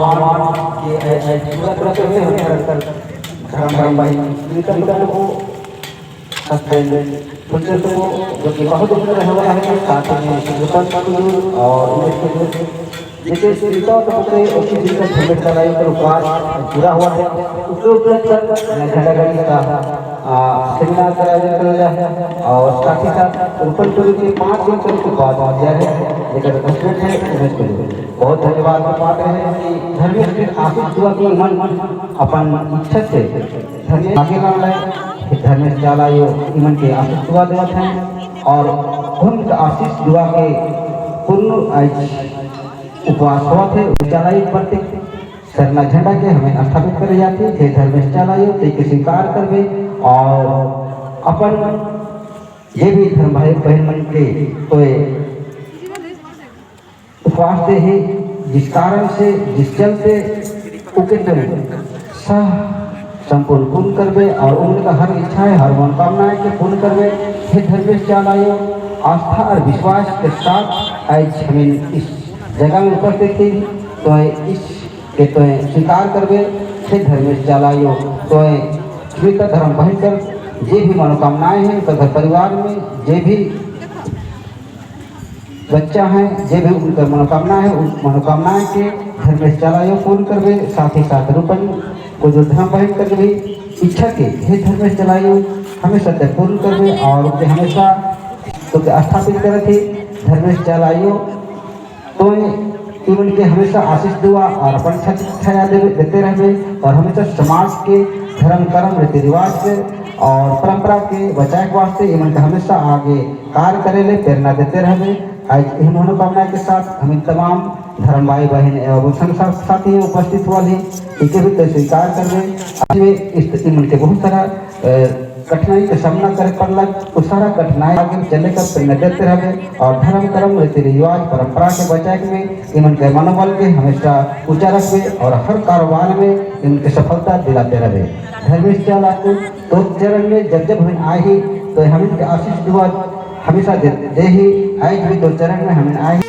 भगवान के पूरा तरह से हमें धर्म भाई निकल को पुण्य को जो कि बहुत दिन रहने वाला है साथ में और जैसे सीता तो पुत्र उसी दिन का झंडा चलाए पर उपवास पूरा हुआ है उसके ऊपर झंडा गाड़ी का सेमिनार कराया है और साथ ही साथ रूपनपुर के 5 दिन के बाद दिया है लेकिन कंप्लीट है उमेश के लिए बहुत धन्यवाद पाते हैं कि धर्मेश के आशीष दुआ की मन अपन इच्छा से धर्मेश आगे ना लाए धर्मेश जाला यो इमन के आशीष दुआ देवत हैं और उनका आशीष दुआ के पूर्ण उपवास हुआ थे चलाई प्रत्येक सरना झंडा के हमें स्थापित करे जाते थे धर्मेश चलाइयो ते स्वीकार करवे और अपन ये भी धर्म भाई बहन मन के तो उपवास से ही जिस कारण से जिस चलते उके सह संपूर्ण पूर्ण करवे और उनका हर इच्छाएं हर मनोकामनाएं के पूर्ण करवे हे धर्मेश चलाइयो आस्था और विश्वास के साथ आज हमें इस जगह में उपस्थित थी तो इस के तो स्वीकार करवे हे धर्मेश चलाइयो तो स्वीकार धर्म भयंकर जे भी मनोकामनाएं हैं उनका घर परिवार में जे भी बच्चा है जे भी उनका मनोकामना है उस मनोकामनाएं के धर्मेश चलाइयो पूर्ण करवे साथ ही साथ रूपन को जो धर्म भयंकर भी इच्छा के हे धर्मेश चलाइयो हमेशा तक पूर्ण करवे और उनके हमेशा तो स्थापित करे थे धर्मेश चलाइयो तो इवन के हमेशा आशीष दुआ और अपन छाया देते रहे और हमेशा समाज के धर्म कर्म रीति रिवाज के और परंपरा के बचाए के वास्ते इवन का हमेशा आगे कार्य करे ले प्रेरणा देते रहे आज इन मनोकामना के साथ हमें तमाम धर्म भाई बहन एवं संसार साथी उपस्थित हुआ है इसे भी तो स्वीकार कर रहे इस इमन के बहुत सारा कठिनाई का सामना करे पड़ल उस सारा कठिनाई आगे चले कर प्रेरणा देते रहे और धर्म कर्म रीति रिवाज परंपरा के बचाए में इमन के मनोबल के हमेशा ऊंचा रखे और हर कारोबार में इनकी सफलता दिलाते रहे धर्मेश चला तो चरण में जब हम आए ही तो हम इनके आशीष दुआ हमेशा दे ही आज भी 2 चरण में हमें आए